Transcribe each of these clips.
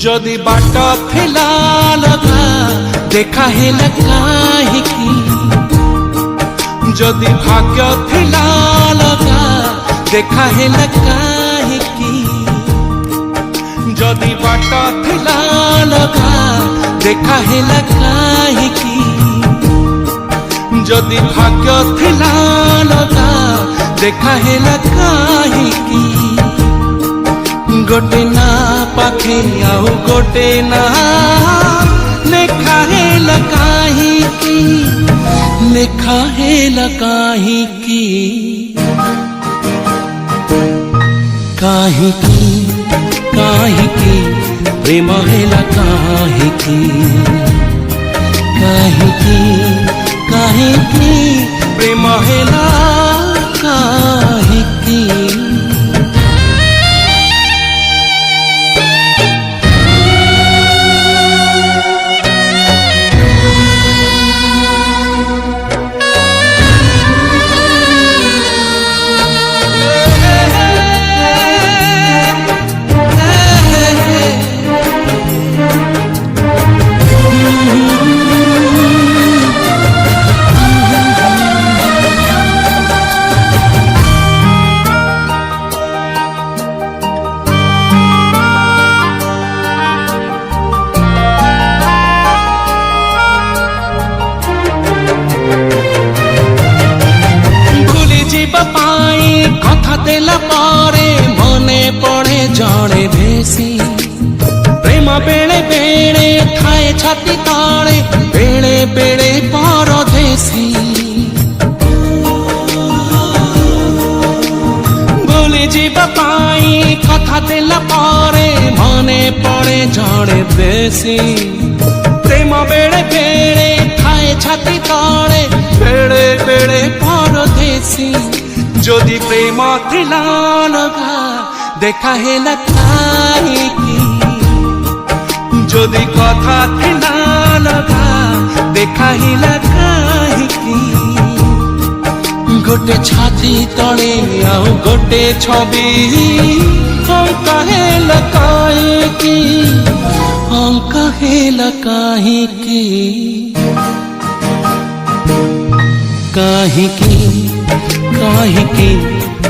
जदि बाट थिला लगा देखा हेला काहिकी, जदि भाग्य थिला लगा देखा हेला काहिकी, जदि बाट थिला लगा देखा हेला काहिकी, जदि भाग्य थिला लगा देखा हेला काहिकी। गोटे ना पाखे आउ गोटे ना लेखा हेला काहिकी, लेखा हेला काहिकी, काहिकी काहिकी प्रेम हेला काहिकी, काहिकी काहिकी प्रेम हेला काहिकी। कथा देला पारे मने पड़े जड़े भेसी, प्रेम बेले बेले थाए छाती ताड़े बेले बेले परदेसी। भूली जीवा पाई कथा देला पारे मने पड़े जड़े भेसी, प्रेम बेले बेले थाए छाती ताड़े बेले बेले परदेसी। जदि प्रेम थिला लगा देखा हेला काहिकी, जदि कथा थिला लगा देखा हेला काहिकी। गोटे छाती तले आउ गोटे छवि अंका हेला काहिकी, अंका हेला काहिकी, काहिकी काहिकी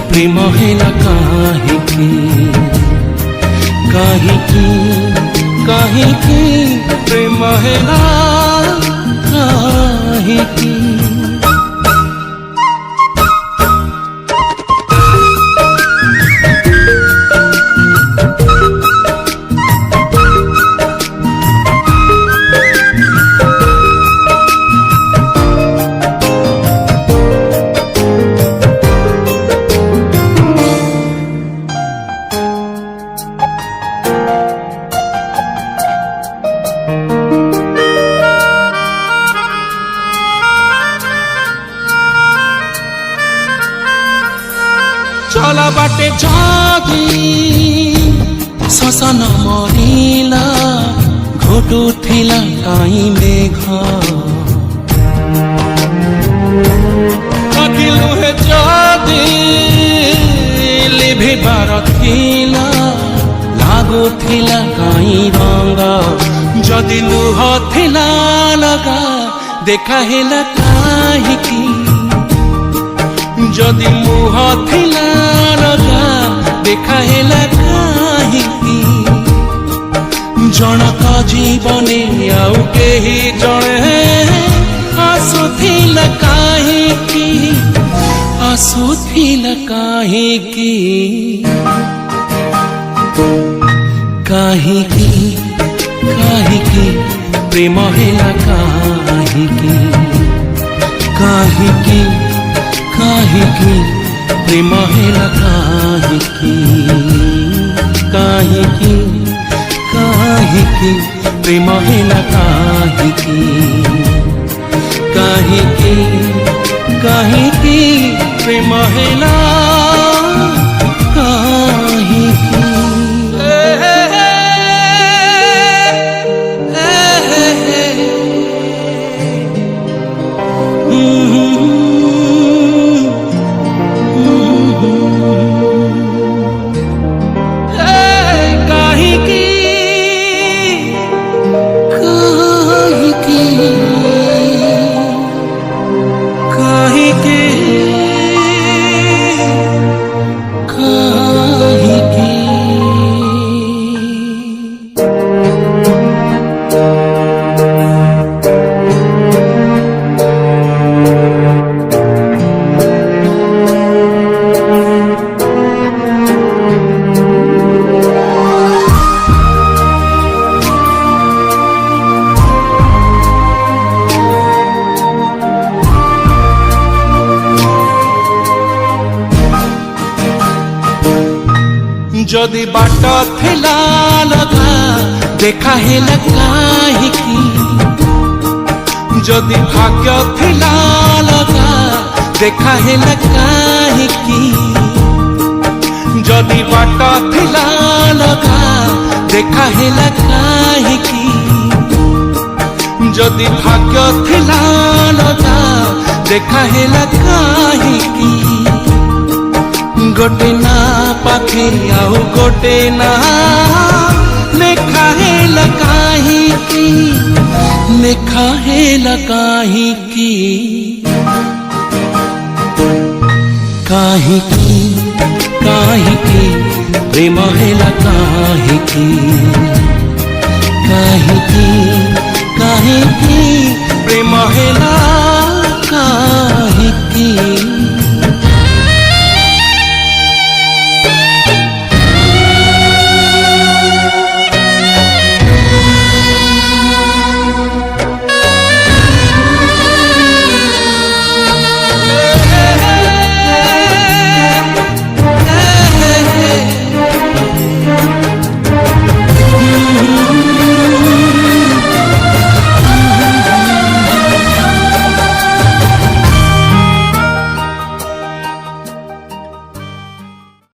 प्रेम हेला काहिकी, काहिकी काहिकी प्रेम हेला काहिकी। चला बाटे जागी शशन मरिला घोटू थिला काई मेघ, अखिलु हे जागी लिभिबार थिला लागू थिला काई रंग, जदि लुह थिला लगा देखा हेला काहिकी, जदि मुह थिला लगा देखा हेला काहिकी। जनक जीवने आउ केही जणे आसुथिला काहिकी, आसुथिला काहिकी, काहिकी काहिकी प्रेम हेला काहिकी, काहिकी काहिकी प्रेम हेला काहिकी, काहिकी काहिकी प्रेम हेला काहिकी, काहिकी काहिकी प्रेम हेला काहिकी। जदि बाट थिला लगा देखा हेला काहिकी जदि भाग्य थिला लगा देखा हेला काहिकी जदि बाट थिला लगा देखा हेला काहिकी जदि भाग्य थिला लगा देखा हेला काहिकी गोटे ना पाखे आउ गोटे ना लेखा हेला काहिकी लेखा हेला काहिकी काहिकी काहिकी प्रेम हेला काहिकी काहिकी काहिकी प्रेम हेला काहिकी।